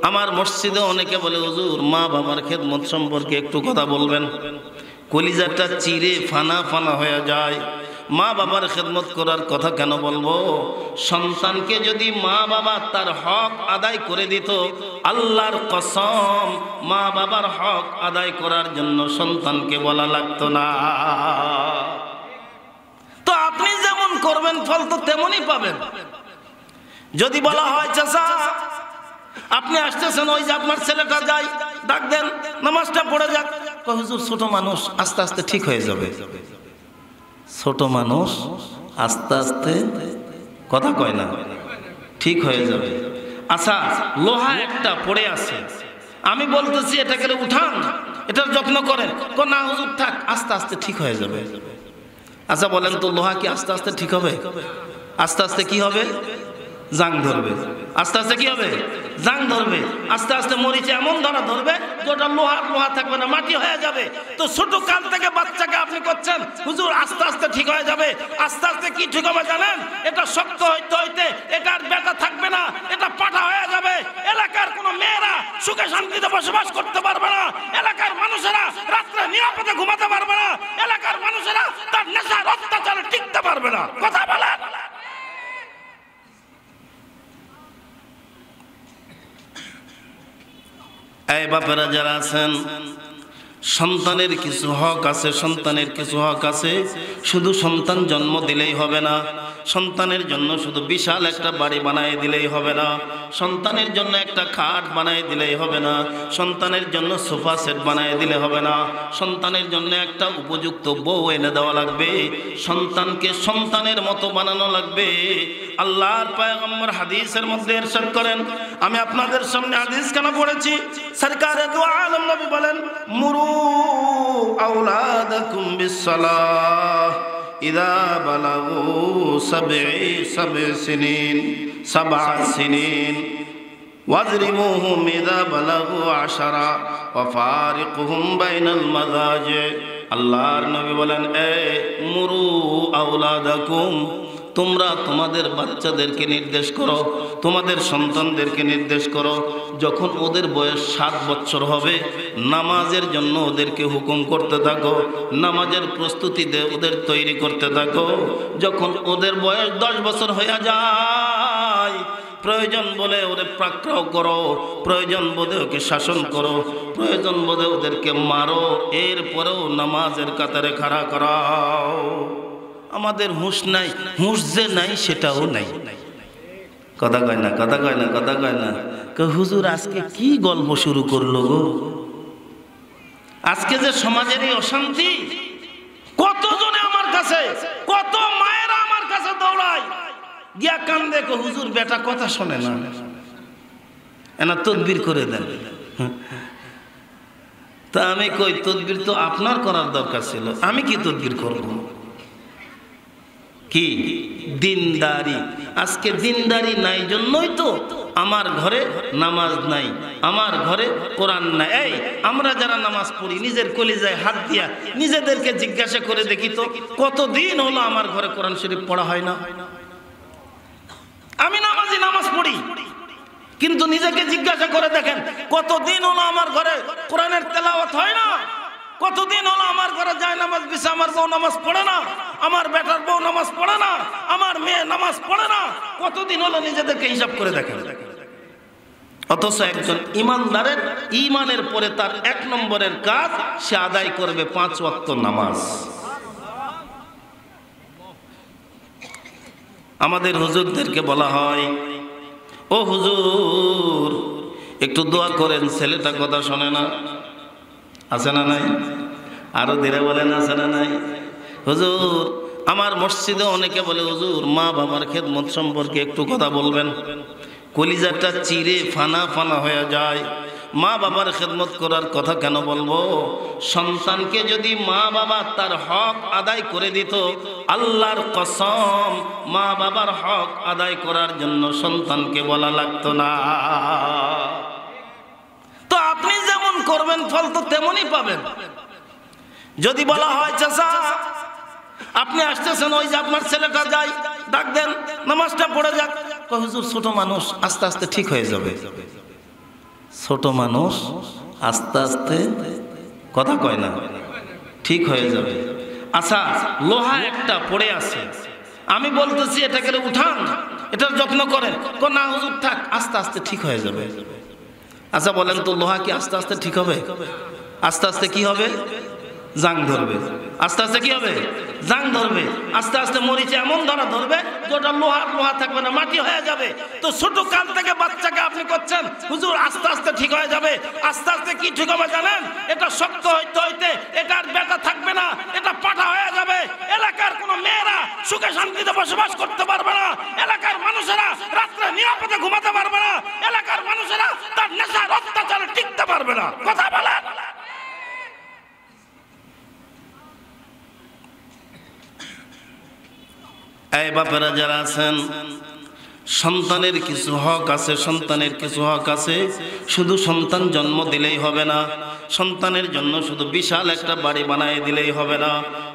আমার মসজিদে অনেকে বলে হুজুর মা বাবার খেদমত সম্পর্কে একটু কথা বলবেন, কলিজাটা চিরে ফানা ফানা হয়ে যায়। মা বাবার খেদমত করার কথা কেন বলবো? সন্তানকে যদি মা বাবা তার হক আদায় করে দিত, আল্লাহর কসম মা বাবার হক আদায় করার জন্য সন্তানকে বলা লাগতো না। তো আপনি যেমন করবেন ফল তো তেমনই পাবেন। যদি বলা হয় চাচা আপনি আসতেছেন, ওই যে আপনার ছেলেটা যাই, ডাক দেন, নামাজটা পড়ে যাক। হুজুর ছোট মানুষ, আস্তে আস্তে ঠিক হয়ে যাবে। ছোট মানুষ আস্তে আস্তে কথা কয় না, ঠিক হয়ে যাবে। আচ্ছা লোহা একটা পড়ে আছে, আমি বলতেছি এটাকে উঠান, এটার যত্ন করেন। না হুজুর থাক, আস্তে আস্তে ঠিক হয়ে যাবে। আচ্ছা বলেন তো লোহা কি আস্তে আস্তে ঠিক হবে? আস্তে আস্তে কি হবে? জাং ধরবে। আস্তে আস্তে কি হবে? জাং ধরবে। আস্তে আস্তে মরিচে এমন ধরা ধরবে যে ওটা লোহা থাকবে না, মাটি হয়ে যাবে। তো ছোট কাল থেকে বাচ্চাকে আপনি করছেন হুজুর আস্তে আস্তে ঠিক হয়ে যাবে। আস্তে আস্তে কি ঠিক হবে জানেন? এটা শক্ত হইতে হইতে এটা আর বেটা থাকবে না, এটা পাটা হয়ে যাবে। এলাকার কোনো মেয়েরা সুখে শান্তিতে বসবাস করতে পারবে না, এলাকার মানুষেরা রাত্রে নিরাপদে ঘুমাতে পারবে না, এলাকার মানুষেরা তার নেশার অত্যাচারে টিকতে পারবে না। কথা বলেন। এই বাপেরা যারা আছেন, সন্তানের কিছু হক আছে, সন্তানের কিছু হক আছে। শুধু সন্তান জন্ম দিলেই হবে না, সন্তানের জন্য শুধু বিশাল একটা বাড়ি বানায় দিলেই হবে না, সন্তানের জন্য একটা খাট বানায় দিলেই হবে না, সন্তানের জন্য সোফা সেট বানায় দিলে হবে না, সন্তানের জন্য একটা উপযুক্ত বউ এনে দেওয়া লাগবে। সন্তানকে সন্তানের মতো বানানো লাগবে। আল্লাহর পয়গম্বর হাদিসের মধ্যে ইরশাদ করেন, আমি আপনাদের সামনে হাদিস কেন পড়েছি, সরকারে দু আলম নবী বলেন, মুরু আওলাদাকুম বিসসালাহ ইযা বালাগু সাব'a সিনিন ওয়াজরিমুহুম ইযা বালাগু 10 ওয়া ফারিকুহুম বাইনাল মাযাজি। আল্লাহর নবী বলেন, এ মুরু আওলাদাকুম, তোমরা তোমাদের বাচ্চাদেরকে নির্দেশ করো, তোমাদের সন্তানদেরকে নির্দেশ করো, যখন ওদের বয়স 7 বছর হবে নামাজের জন্য ওদেরকে হুকুম করতে থাকো, নামাজের প্রস্তুতিতে ওদের তৈরি করতে থাকো। যখন ওদের বয়স 10 বছর হয়ে যায়, প্রয়োজন বলে ওদের পাকড়াও করো, প্রয়োজন বোধে ওকে শাসন করো, প্রয়োজন বোধে ওদেরকে মারো, এরপরেও নামাজের কাতারে খাড়া করাও। আমাদের হুঁশ নাই, হুঁশ যে নাই সেটাও নাই। কথা কয় না, কথা কয় না, কথা কয় না। হুজুর আজকে কি গল্প শুরু করলো গো? আজকে যে সমাজের এই অশান্তি, কতজনে আমার কাছে, কত মায়েরা আমার কাছে দৌড়ায়, গিয়া কান্দে, হুজুর বেটা কথা শোনে না, এনা তদবির করে দেন। তা আমি কই, তদবির তো আপনার করার দরকার ছিল, আমি কি তদবির করব? কি দিনদারি? আজকে দিনদারি নাই জন্যই তো আমার ঘরে নামাজ নাই, আমার ঘরে কোরআন নাই। এই আমরা যারা নামাজ পড়ি, নিজের কলিজায় হাত দিয়া নিজেদেরকে জিজ্ঞাসা করে দেখি তো, কতদিন হলো আমার ঘরে কোরআন শরীফ পড়া হয় না? আমি নামাজি, নামাজ পড়ি, কিন্তু নিজেকে জিজ্ঞাসা করে দেখেন কতদিন হলো আমার ঘরে কোরআনের তেলাওয়াত হয় না? কতদিন হলো আমার ঘরে যায় নামাজ বিছে, আমার বউ নামাজ পড়ে না, আমার বেটার বউ নামাজ পড়ে না, আমার মেয়ে নামাজ পড়ে না? কতদিন হলো? নিজেদেরকে হিসাব করে দেখেন। অথচ একজন ইমানদারের ইমানের পরে তার 1 নম্বরের কাজ, সে আদায় করবে 5 ওয়াক্ত নামাজ। আমাদের হুজুরদেরকে বলা হয়, ও হুজুর একটু দোয়া করেন, ছেলেটা কথা শোনে না। আছে না নাই? আরো ধীরে বলেন, আছে না নাই? হুজুর আমার মসজিদে অনেকে বলে হুজুর মা বাবার খেদমত সম্পর্কে একটু কথা বলবেন, কলিজাটা চিরে ফানা ফানা হয়ে যায়। মা বাবার খেদমত করার কথা কেন বলবো? সন্তানকে যদি মা বাবা তার হক আদায় করে দিত, আল্লাহর কসম মা বাবার হক আদায় করার জন্য সন্তানকে বলা লাগতো না। তো আপনি যেমন করবেন ফল তো তেমনই পাবেন। যদি বলা হয় চাচা আপনি আসতেছেন, ওই যে আপনার ছেলেটা যাই, ডাক দেন, নামাজটা পড়ে যাক। হুজুর ছোট মানুষ, আস্তে আস্তে ঠিক হয়ে যাবে। ছোট মানুষ আস্তে আস্তে কথা কয় না, ঠিক হয়ে যাবে। আচ্ছা, লোহা একটা পড়ে আছে, আমি বলতেছি এটাকে উঠান, এটার যত্ন করেন, না হুজুর থাক, আস্তে আস্তে ঠিক হয়ে যাবে। আচ্ছা বলেন তো, লোহা কি আস্তে আস্তে ঠিক হবে? আস্তে আস্তে কি হবে? জাং ধরবে। আস্তে আস্তে কি হবে? জাং ধরবে। আস্তে আস্তে মরিচে এমন ধরবে যে ওটা লোহা থাকবে না, মাটি হয়ে যাবে। তো ছোট কাল থেকে বাচ্চাকে আপনি করছেন হুজুর আস্তে আস্তে ঠিক হয়ে যাবে। আস্তে আস্তে কি ঠিক হবে জানেন? এটা শক্ত হইতে হইতে এটার বেটা থাকবে না, এটা পাঠা হয়ে যাবে। এলাকার কোনো মেয়েরা সুখে শান্তিতে বসবাস করতে পারবে না, এলাকার মানুষেরা রাত্রে নিরাপদে ঘুমাতে পারবে না, এলাকার মানুষেরা তার নেশার অত্যাচারে টিকতে পারবে না। কথা বলেন। এই বাপেরা যারা আছেন, সন্তানের কিছু হক আছে, সন্তানের কিছু হক আছে। শুধু সন্তান জন্ম দিলেই হবে না, সন্তানের জন্য শুধু বিশাল একটা বাড়ি বানায় দিলেই হবে না,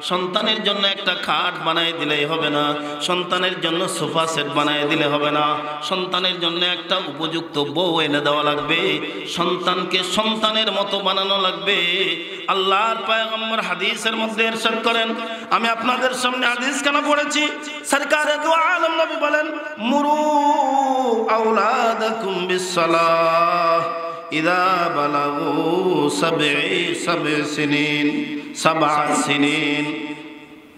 সন্তানের জন্য একটা খাট বানায় দিলেই হবে না, সন্তানের জন্য সোফা সেট বানায় দিলে হবে না, সন্তানের জন্য একটা উপযুক্ত বউ এনে দেওয়া লাগবে, সন্তানকে সন্তানের মতো বানানো লাগবে। আল্লাহর পয়গম্বর হাদিসের মধ্যে ইরশাদ করেন, আমি আপনাদের সামনে হাদিস কেন পড়েছি, সরকারে দু আলম নবী বলেন, মুরু আওলাদাকুম বিসসালাহ ইযা বালাগু সাব'a সিনিন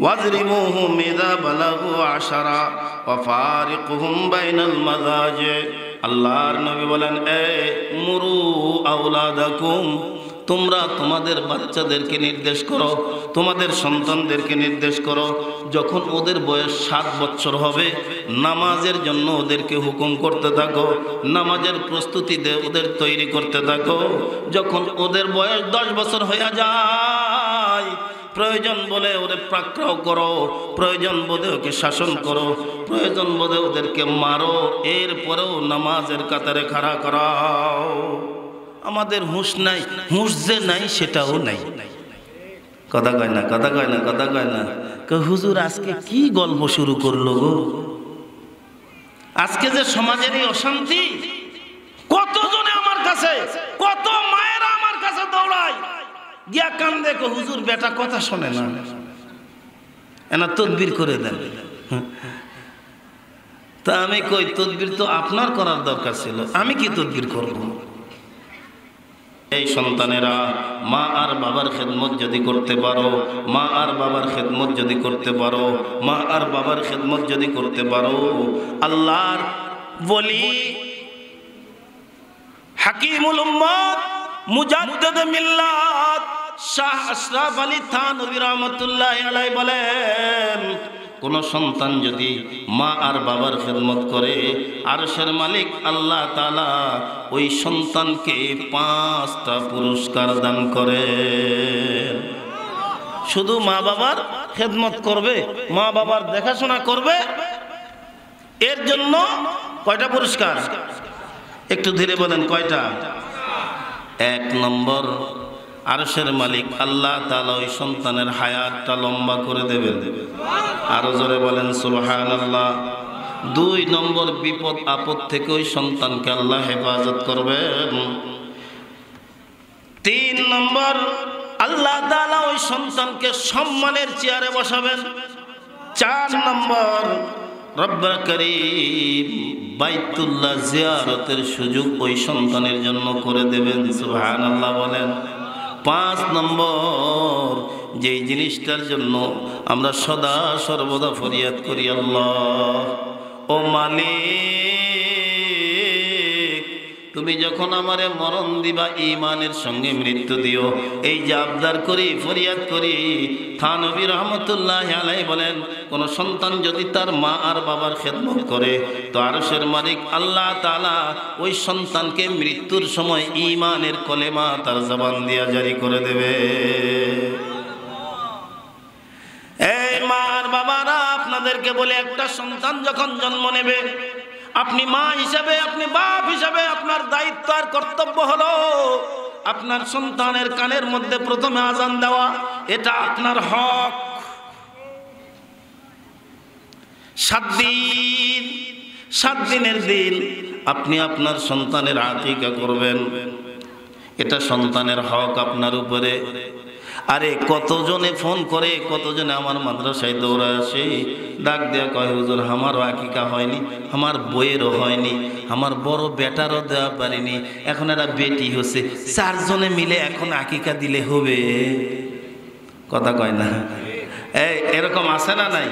ওয়াজরিমুহুম ইযা বালাগু 10 ওয়া ফারিকুহুম বাইনাল মাযাজি। আল্লাহর নবী বলেন, এ মুরু আওলাদাকুম, তোমরা তোমাদের বাচ্চাদেরকে নির্দেশ করো, তোমাদের সন্তানদেরকে নির্দেশ করো, যখন ওদের বয়স 7 বছর হবে নামাজের জন্য ওদেরকে হুকুম করতে থাকো, নামাজের প্রস্তুতিতে ওদের তৈরি করতে থাকো। যখন ওদের বয়স 10 বছর হয়ে যায়, প্রয়োজন বলে ওদের পাকড়াও করো, প্রয়োজন বোধে ওকে শাসন করো, প্রয়োজন বোধে ওদেরকে মারো, এরপরেও নামাজের কাতারে খাড়া করাও। আমাদের হুঁশ নাই, হুঁশ যে নাই সেটাও নাই। কথা কয় না, কথা কয় না, কথা কয় না। হুজুর আজকে কি গল্প শুরু করলো গো? আজকে যে সমাজের এই অশান্তি, কতজনে আমার কাছে, কত মায়েরা আমার কাছে দৌড়ায় গিয়া কান্দে, হুজুর বেটা কথা শোনে না, এনা তদবির করে দেন। তা আমি কই, তদবির তো আপনার করার দরকার ছিল, আমি কি তদবির করব? এই সন্তানেরা মা আর বাবার খেদমত যদি করতে পারো, মা আর বাবার খেদমত যদি করতে পারো, মা আর বাবার খেদমত যদি করতে পারো, আল্লাহর ওলি হাকিমুল উম্মত মুজাদ্দিদ মিল্লাত শাহ আশরাফ আলী থানভী রাহমাতুল্লাহি আলাইহি বলেন, কোন সন্তান যদি মা আর বাবার খেদমত করে, আরশের মালিক আল্লাহ তাআলা ওই সন্তানকে 5টা পুরস্কার দান করে। শুধু মা বাবার খেদমত করবে, মা বাবার দেখাশোনা করবে, এর জন্য কয়টা পুরস্কার? একটু ধীরে বলেন, কয়টা? 1 নম্বর, আরশের মালিক আল্লাহ তাআলা ওই সন্তানের হায়াতটা লম্বা করে দেবেন। আরো জোরে বলেন সুবহানাল্লাহ। 2 নম্বর, বিপদ আপদ থেকে ওই সন্তানকে আল্লাহ হেফাজত করবেন। 3 নম্বর, আল্লাহ তাআলা ওই সন্তানকে সম্মানের চেয়ারে বসাবেন। 4 নম্বর, রব্বুল কারীম বাইতুল্লাহ জিয়ারতের সুযোগ ওই সন্তানের জন্য করে দেবেন। সুবহানাল্লাহ বলেন। 5 নম্বর, যেই জিনিসটার জন্য আমরা সদা সর্বদা ফরিয়াদ করি, আল্লাহ ও মালিক, তুমি যখন আমারে মরণ দিবা ঈমানের সঙ্গে মৃত্যু দিও। এই যে আবদার করি, ফরিয়াদ করি। থানভী রহমতুল্লাহি আলাইহি বলেন, কোন সন্তান যদি তার মা আর বাবার খেদমত করে, তো আরশের মালিক আল্লাহ তাআলা ওই সন্তানকে মৃত্যুর সময় ঈমানের কলেমা তার জবান দিয়া জারি করে দেবে। এই মা আর বাবারা, আপনাদেরকে বলে, একটা সন্তান যখন জন্ম নেবে, আপনি মা হিসাবে, আপনি বাপ হিসাবে আপনার দায়িত্ব আর কর্তব্য হলো আপনার সন্তানের কানের মধ্যে প্রথমে আজান দেওয়া। এটা আপনার হক। 7 দিন, 7 দিনের দিন আপনি আপনার সন্তানের আকিকা করবেন, এটা সন্তানের হক আপনার উপরে। আরে কতজনে ফোন করে, কতজনে আমার মাদ্রাসায় দৌড়া আসে, ডাক দেয়া কয় হুজুর আমারও আকিকা হয়নি, আমার বইয়েরও হয়নি, আমার বড় বেটারও দেওয়া পারিনি, এখন এরা বেটি হচ্ছে, 4 জনে মিলে এখন আকিকা দিলে হবে। কথা কয় না? এরকম আছে না নাই?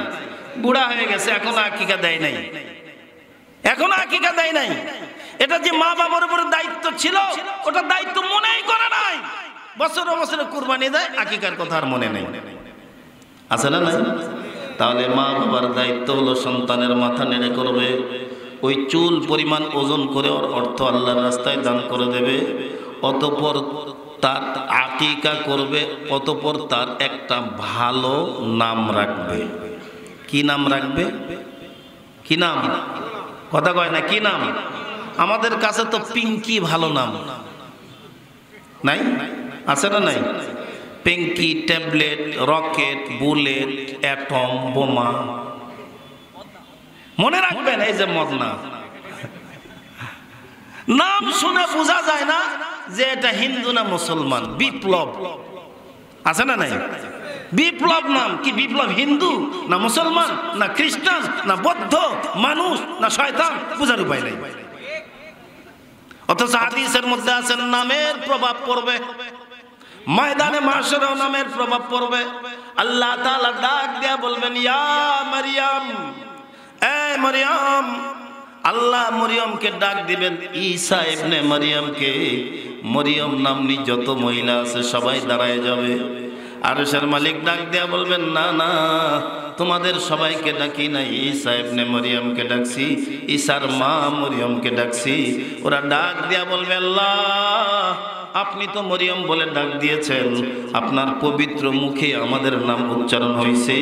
বুড়া হয়ে গেছে এখনো আকিকা দেয় নাই, এখনো আকিকা দেয় নাই। এটা যে মা বাবার উপর দায়িত্ব ছিল, ওটা দায়িত্ব মনেই করে নাই। বছরে বছরে কুরবানি দেয়, আকিকার কথা আর মনে নেই। আছে না নাই? তাহলে মা বাবার দায়িত্ব হলো সন্তানের মাথা নেড়ে করবে, ওই চুল পরিমাণ ওজন করে ওর অর্থ আল্লাহর রাস্তায় দান করে দেবে, অতঃপর তার আকিকা করবে, অতঃপর তার একটা ভালো নাম রাখবে। কি নাম রাখবে? কি নাম? কথা কয় না, কি নাম? আমাদের কাছে তো পিঙ্কি ভালো নাম নাই, আছে না নাই? Pinky, tablet, rocket, bullet, atom বোমা। মনে রাখবেন এই যে মদনা, নাম শুনে বোঝা যায় না যে এটা হিন্দু না মুসলমান। বিপ্লব, আছে না নাই? বিপ্লব নাম কি? বিপ্লব হিন্দু না মুসলমান না খ্রিস্টান না বৌদ্ধ মানুষ না শয়তান? বোঝার উপায় নাই। অথচ হাদিসের মধ্যে আছেন নামের প্রভাব পড়বে, ময়দানে মাশরেও নামের প্রভাব পড়বে। আল্লাহ তাআলা ডাক দিয়া বলবেন ইয়া মারইয়াম, এ মারইয়াম। আল্লাহ মরিয়মকে ডাক দিবেন, ঈসা ইবনে মারইয়ামকে। মরিয়ম নামনি যত মহিলা আছে সবাই দাঁড়ায় যাবে। আরশের মালিক ডাক দিয়া বলবেন না না, তোমাদের সবাইকে ডাকি না, ঈসা ইবনে মারইয়ামকে ডাকছি, ঈসার মা মরিয়মকে ডাকছি। ওরা ডাক দিয়া বলবে আল্লাহ আপনি তো মরিয়ম বলে ডাক দিয়েছেন, আপনার পবিত্র মুখে আমাদের নাম উচ্চারণ হয়েছে,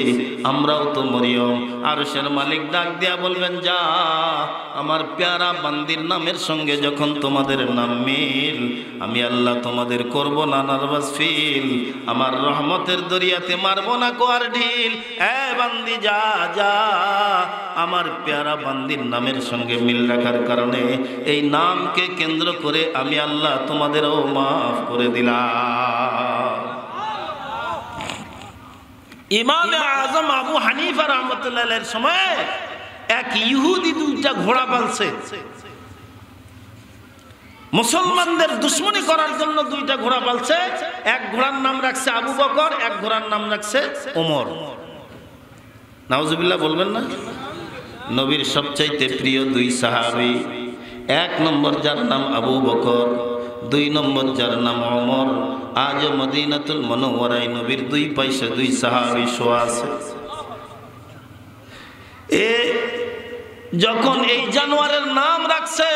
আমরাও তো মরিয়ম। আরশের মালিক ডাক দিয়া বলবেন যা, আমার প্যারা বান্দির নামের সঙ্গে যখন তোমাদের নাম মিল, আমি আল্লাহ তোমাদের করব না নার্ভাস ফিল, আমার রহমতের দরিয়াতে মারবো না কোয়ার ঢিল। এ বান্দি যা যা, আমার প্যারা বান্দির নামের সঙ্গে মিল রাখার কারণে এই নামকে কেন্দ্র করে আমি আল্লাহ তোমাদেরও মাফ করে দিলাম। ইমামে আজম আবু হানিফা রাহমাতুল্লাহ আলাইহির সময় এক ইহুদি 2টা ঘোড়া পালছে, মুসলমানদের দুশমনি করার জন্য 2টা ঘোড়া পালছে। এক ঘোড়ার নাম রাখছে আবু বকর, এক ঘোড়ার নাম রাখছে ওমর। নাউজুবিল্লাহ বলবেন না? নবীর সবচাইতে প্রিয় 2 সাহাবী, 1 নম্বর যার নাম আবু বকর, 2 নম্বর যার নাম ওমর। আজ মদিনাতুল মুনাওয়ারায় নবীর 2 পাশে 2 সাহাবী শোয়া আছে। যখন এই জানোয়ারের নাম রাখছে,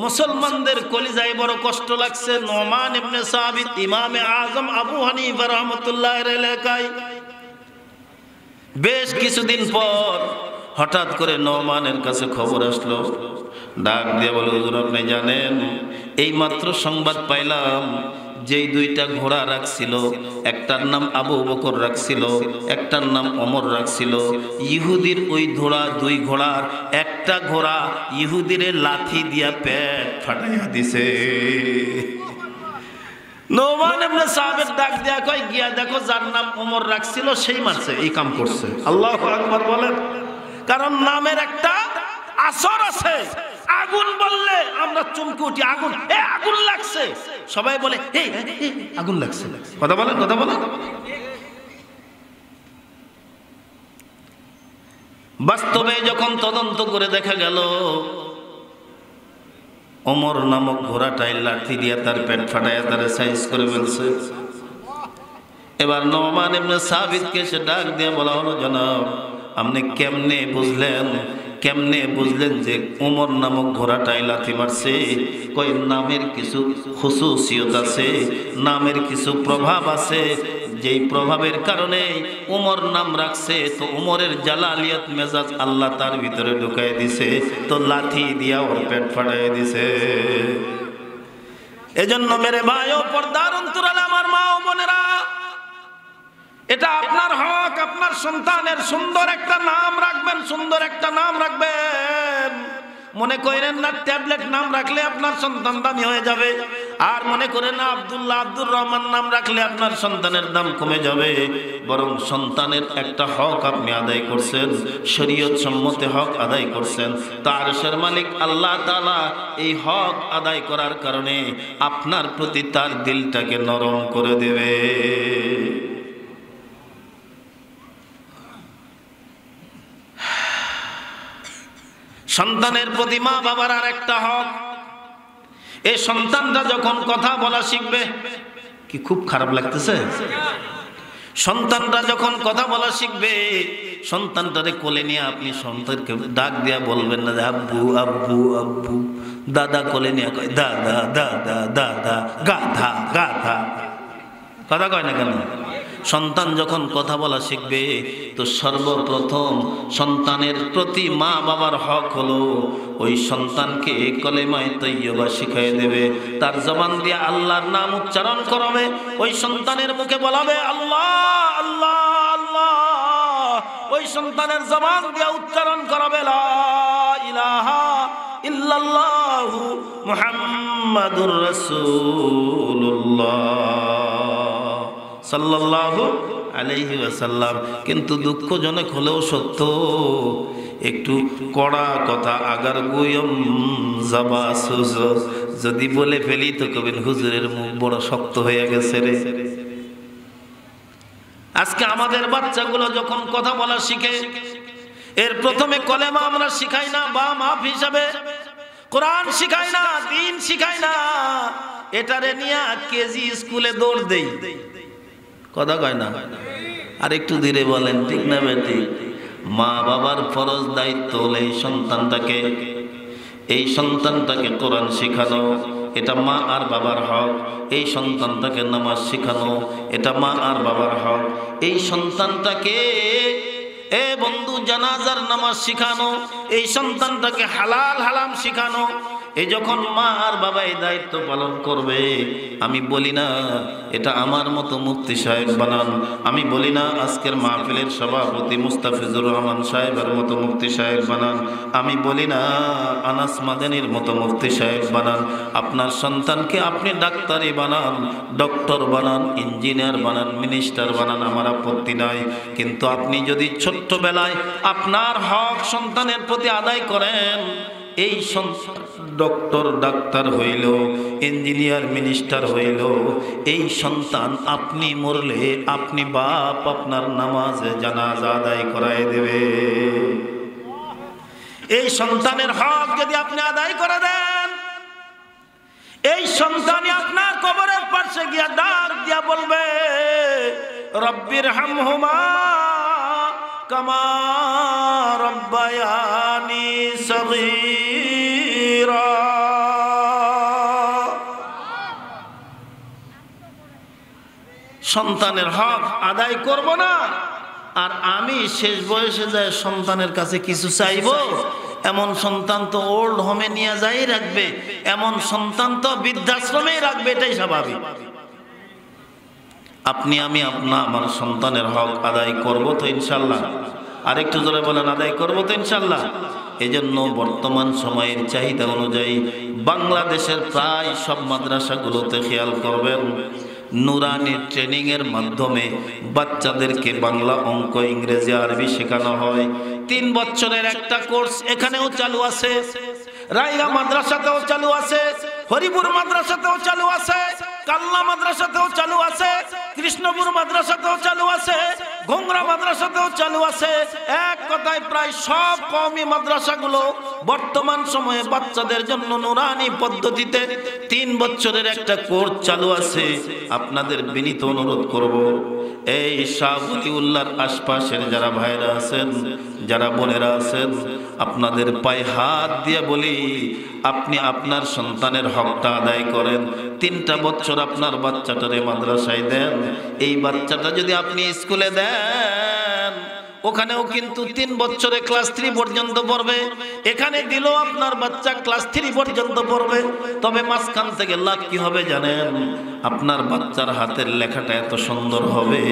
মুসলমানদের কলিজায় বড় কষ্ট লাগছে। নোমান ইবনে সাবিত ইমামে আজম আবু হানিফা রাহমাতুল্লাহ আলাইহি এলাকায়। বেশ কিছুদিন পর হঠাৎ করে নোমানের কাছে খবর আসলো, ডাক দিয়ে বলে হুজুর আপনি জানেন, এই মাত্র সংবাদ পাইলাম যেই 2টা ঘোড়া রাখছিল, একটার নাম আবু বকর রাখছিল, একটার নাম ওমর রাখছিল, ইহুদির ওই ঘোড়া 2 ঘোড়ার একটা ঘোড়া ইহুদিরে লাথি দিয়া পেট ফাটাইয়া দিছে। নোমান ইবনে সাবিত ডাক দিয়া কয় গিয়া দেখো যার নাম ওমর রাখছিল সেই মারছে, এই কাম করছে। আল্লাহু আকবার বলেন। কারণ নামের একটা আসর আছে। আগুন বললে আমরা চমকে উঠি, আগুন, এ আগুন লাগছে, সবাই বলে এই আগুন লাগছে। কথা বলেন, কথা বলেন। বাস্তবে যখন তদন্ত করে দেখা গেল ওমর নামক ঘোড়াটাই লাঠি দিয়া তার পেট ফাটাইয়া তার সাইজ করে ফেলছে। এবার নোমান ইবনে সাবিতকে সে ডাক দিয়ে বলা হলো জনাব আপনি কেমনে বুঝলেন যে ওমর নামক ঘোড়াটাই লাথি মারছে? কই নামের কিছু খুসুসিয়ত আছে, নামের কিছু প্রভাব আছে, যেই প্রভাবের কারণে ওমর নাম রাখছে। তো ওমরের জালালিয়ত মেজাজ আল্লাহ তার ভিতরে ঢুকাই দিছে, তো লাথি দিয়া ওর পেট ফাটাই দিছে। এজন্য মেরে ভাই ও পর্দার অন্তরালে আমার মা ও বোনেরা, এটা আপনার হক, আপনার সন্তানের সুন্দর একটা নাম রাখবেন, সুন্দর একটা নাম রাখবেন। মনে করেন না ট্যাবলেট নাম রাখলে আপনার সন্তান দামি হয়ে যাবে, আর মনে করেন না আব্দুল্লাহ আব্দুর রহমান নাম রাখলে আপনার সন্তানের দাম কমে যাবে। বরং সন্তানের একটা হক আপনি আদায় করছেন, শরীয়ত সম্মত হক আদায় করছেন। তো আরশের মালিক আল্লাহ তাআলা এই হক আদায় করার কারণে আপনার প্রতি তার দিলটাকে নরম করে দেবে। সন্তানের প্রতি মা বাবার আর একটা হক, এই সন্তানরা যখন কথা বলা শিখবে, কি খুব খারাপ লাগতেছে, সন্তানরা যখন কথা বলা শিখবে, সন্তানটারে কোলে নিয়ে আপনি সন্তানকে ডাক দিয়া বলবেন না যে আব্বু আব্বু আব্বু, দাদা কোলে নিয়ে কয় দাদা দাদা দাদা, গাধা গাধা, কথা কয় না কেন? সন্তান যখন কথা বলা শিখবে, তো সর্বপ্রথম সন্তানের প্রতি মা বাবার হক হলো ওই সন্তানকে কলেমায়ে তৈয়বা শিখিয়ে দেবে, তার জবান দিয়ে আল্লাহর নাম উচ্চারণ করাবে, ওই সন্তানের মুখে বলাবে আল্লাহ আল্লাহ আল্লাহ, ওই সন্তানের জবান দিয়ে উচ্চারণ করাবে লা ইলাহা ইল্লাল্লাহু মুহাম্মাদুর রাসূলুল্লাহ সাল্লাল্লাহু আলাইহি ওয়াসাল্লাম। কিন্তু দুঃখজনক হলেও সত্য, একটু কড়া কথা আগার গুয়ম জাবা সুজ যদি বলে ফেলি তো কবেন হুজুরের মুখ বড় শক্ত হয়ে গেছে রে। আজকে আমাদের বাচ্চাগুলো যখন কথা বলা শিখে, এর প্রথমে কলেমা আমরা শিখাই না, বা মাফ হিসাবে কোরআন শিখাই না, দ্বীন শিখাই না, এটারে নিয়ে কেজি স্কুলে দৌড় দেই, কথা কয় না? আর একটু ধীরে বলেন, ঠিক না বেটি? মা বাবার ফরজ দায়িত্ব হলো এই সন্তানটাকে কোরআন শেখানো, এটা মা আর বাবার হক। এই সন্তানটাকে নামাজ শেখানো, এটা মা আর বাবার হক। এই সন্তানটাকে বন্ধু জানাজার নামাজ শেখানো, এই সন্তানটাকে হালাল হারাম শেখানো। এই যখন মা আর বাবা এই দায়িত্ব পালন করবে, আমি বলি না এটা আমার মতো মুফতি সাহেব বানান, আমি বলি না আজকের মাহফিলের সভাপতি মুস্তাফিজুর রহমান সাহেবের মতো মুফতি সাহেব বানান, আমি বলি না আনাস মাদানির মতো মুফতি সাহেব বানান। আপনার সন্তানকে আপনি ডাক্তারি বানান, ডক্টর বানান, ইঞ্জিনিয়ার বানান, মিনিস্টার বানান, আমার আপত্তি নাই। কিন্তু আপনি যদি ছোট্টবেলায় আপনার হক সন্তানের প্রতি আদায় করেন, এই ডক্টর ডাক্তার হইল, ইঞ্জিনিয়ার মিনিস্টার হইল, এই সন্তান আপনি মরলে আপনি বাপ আপনার নামাজে জানাজা আদায় করায় দেবে। এই সন্তানের হক যদি আপনি আদায় করে দেন, এই সন্তানই আপনার কবরের পাশে গিয়া ডাক দিয়া বলবে রব্বির হামহুমা কামা রব্বায়ানি সগীরা। সন্তানের হক আদায় করব না, আর আমি শেষ বয়সে যায় সন্তানের কাছে কিছু চাইবো, এমন সন্তান তো ওল্ড হোমে নিয়ে যাই রাখবে, এমন সন্তান তো বৃদ্ধাশ্রমেই রাখবে, এটাই স্বাভাবিক। আপনি আমি আমার সন্তানের হক আদায় করব তো ইনশাল্লাহ? আরেকটু জোরে বলেন, আদায় করব তো ইনশাল্লাহ? এজন্য বর্তমান সময়ের চাহিদা অনুযায়ী বাংলাদেশের প্রায় সব মাদ্রাসাগুলোতে খেয়াল করবেন, নুরানি ট্রেনিং এর মাধ্যমে বাচ্চাদেরকে বাংলা, অঙ্ক, ইংরেজি, আরবি শেখানো হয়। 3 বছরের একটা কোর্স এখানেও চালু আছে, রাইগা মাদ্রাসাতেও চালু আছে, হরিপুর মাদ্রাসাতেও চালু আছে, কাল্লা মাদ্রাসাতেও চালু আছে, কৃষ্ণপুর মাদ্রাসাতেও চালু আছে, ঘোংরা মাদ্রাসাতেও চালু আছে। এক কথায় প্রায় সব কওমি মাদ্রাসাগুলো বর্তমান সময়ে বাচ্চাদের জন্য নুরানি পদ্ধতিতে 3 বছরের একটা কোর্স চালু আছে। আপনাদের বিনীত অনুরোধ করব, এই শাহ ওলিউল্লাহর আশপাশের যারা ভাইরা আছেন, যারা বোনেরা আছেন, আপনাদের পায়ে হাত দিয়ে বলি, আপনি আপনার সন্তানের হকটা আদায় করেন। 3টা বছর আপনার বাচ্চাটারে মাদ্রাসায় দেন, এই বাচ্চাটা যদি আপনি স্কুলে দেন, ওখানেও কিন্তু 3 বছরে ক্লাস 3 পর্যন্ত পড়বে। এখানে দিলেও আপনার বাচ্চা ক্লাস 3 পর্যন্ত পড়বে। তবে মাঝখান থেকে লাভ কি হবে জানেন? আপনার বাচ্চার হাতের লেখাটা এত সুন্দর হবে,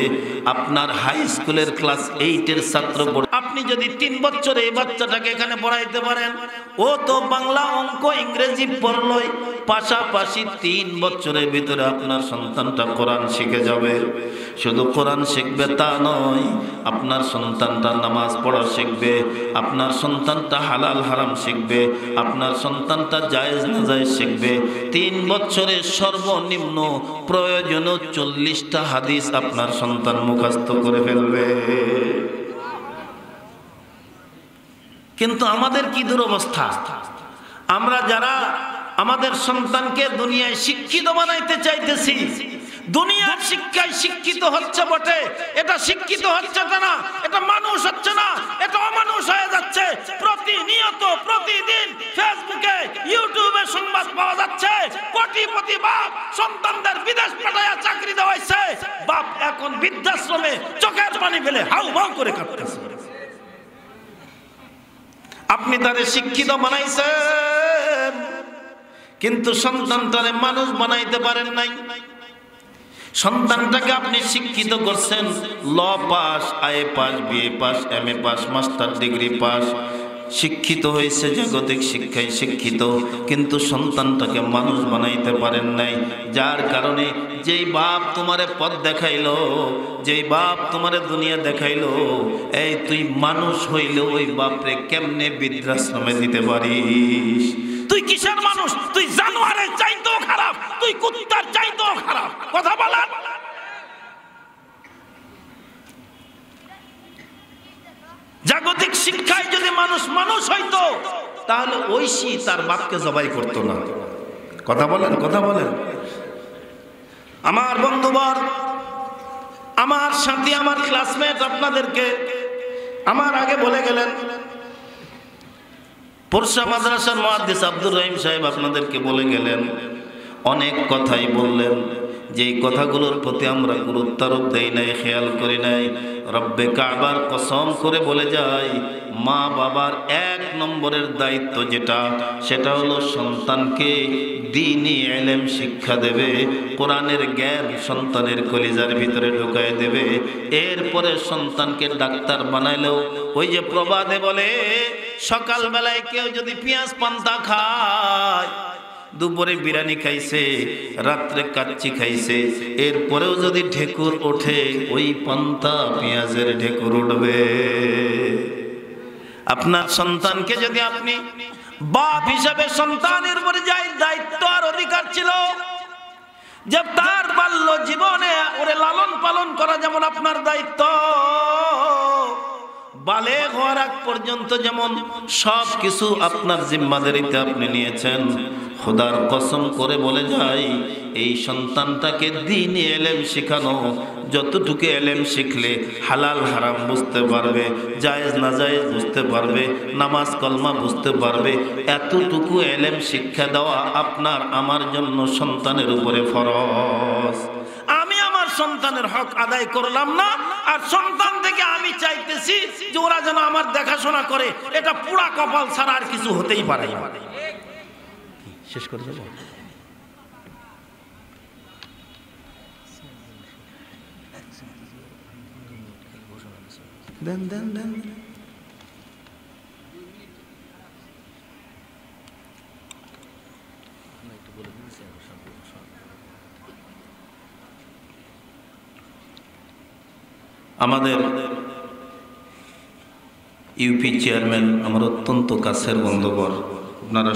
আপনার হাই স্কুলের ক্লাস 8 এর ছাত্র। আপনি যদি 3 বছরে এই বাচ্চাটাকে এখানে পড়াইতে পারেন, ও তো বাংলা অঙ্ক ইংরেজি পড়লই, পাশাপাশি 3 বছরের ভিতরে আপনার সন্তানটা কোরআন শিখে যাবে। শুধু কোরআন শিখবে তা নয়, আপনার সন্তানটা নামাজ পড়া শিখবে, আপনার সন্তানটা হালাল হারাম শিখবে, আপনার সন্তানটা জায়েজ না জায়েজ শিখবে। 3 বছরে সর্বনিম্ন প্রয়োজনীয় 40টা হাদিস আপনার সন্তান মুখস্থ করে ফেলবে। কিন্তু আমাদের কি দুরবস্থা, আমরা যারা আমাদের সন্তানকে দুনিয়ায় শিক্ষিত বানাইতে চাইতেছি, দুনিয়ার শিক্ষায় শিক্ষিত হচ্ছে বটে, এটা শিক্ষিত হচ্ছে না, এটা মানুষ হচ্ছে না, এটা অমানুষ হয়ে যাচ্ছে। প্রতিনিয়ত প্রতিদিন ফেসবুকে ইউটিউবে সংবাদ পাওয়া যাচ্ছে, কোটিপতি বাপ সন্তানদের বিদেশ পাঠায়া চাকরি দেওয়াইছে, বাপ এখন বৃদ্ধাশ্রমে চোখের পানি ফেলে হাউ মাউ করে কাঁদতেছে। আপনি তারে শিক্ষিত বানাইছেন, কিন্তু সন্তানটারে মানুষ বানাইতে পারেন নাই। সন্তানটাকে আপনি শিক্ষিত করছেন, law pass, IA pass, BA pass, MA pass, master degree pass, শিক্ষিত হয়েছে, জাগতিক শিক্ষায় শিক্ষিত, কিন্তু সন্তানটাকে মানুষ বানাইতে পারেন নাই। যার কারণে যেই বাপ তোমারে পথ দেখাইলো, যেই বাপ তোমারে দুনিয়া দেখাইলো, এই তুই মানুষ হইলে ওই বাপরে কেমনে বৃদ্ধাশ্রমে দিতে পারিস? তুই কিসের মানুষ? তুই জানোয়ারের চাইতেও খারাপ, তুই কুত্তার চাইতেও খারাপ। কথা বলার জাগতিক শিক্ষায় যদি মানুষ মানুষ হইতো, তাহলে ঐশী তার বাপকে জবাই করতো না। কথা বলেন, কথা বলেন। আমার বন্ধুবর, আমার সাথী, আমার ক্লাসমেট আপনাদেরকে আমার আগে বলে গেলেন, পরশা মাদ্রাসার মুহাদ্দিস আব্দুর রহিম সাহেব আপনাদেরকে বলে গেলেন, অনেক কথাই বললেন, যেই কথাগুলোর প্রতি আমরা গুরুত্ব আরোপ দেই নাই, খেয়াল করি নাই। রব্বে কাবার কসম করে বলে যায়, মা বাবার 1 নম্বরের দায়িত্ব যেটা, সেটা হলো সন্তানকে দ্বীনি ইলম শিক্ষা দেবে, কোরআনের জ্ঞান সন্তানের কলিজার ভিতরে ঢুকায় দেবে। এরপরে সন্তানকে ডাক্তার বানাইলেও, ওই যে প্রবাদে বলে, সকালবেলায় কেউ যদি পেঁয়াজ পান্তা খায়, দুপুরে বিরিয়ানি খাইছে, রাত্রে কাচ্চি খাইছে, এরপরেও যদি ঢেকুর ওঠে, ওই পান্তা পেঁয়াজের ঢেকুর উঠবে। আপনার সন্তানকে যদি আপনি বাপ হিসাবে, সন্তানের উপরে যাই দায়িত্ব আর অধিকার ছিল যে তার বাল্য জীবনে ওরে লালন পালন করা যেমন আপনার দায়িত্ব, বালেগ হওয়ার আগ পর্যন্ত যেমন সব কিছু আপনার জিম্মাদারিতে আপনি নিয়েছেন, খোদার কসম করে বলে যাই, এই সন্তানটাকে দ্বীনি ইলম শেখানো, যতটুকু ইলম শিখলে হালাল হারাম বুঝতে পারবে, জায়েজ না জায়েজ বুঝতে পারবে, নামাজ কলমা বুঝতে পারবে, এতটুকু ইলম শিক্ষা দেওয়া আপনার আমার জন্য সন্তানের উপরে ফরজ। আমি আমার সন্তানের হক আদায় করলাম না, আর সন্তান থেকে আমি চাইতেছি যে ওরা যেন আমার দেখাশোনা করে, এটা পুরা কপাল ছাড়া আর কিছু হতেই পারে না। শেষ করে দেব। দেন দেন দেন। আমাদের ইউপি চেয়ারম্যান আমার অত্যন্ত কাছের বন্ধুবর, আপনারা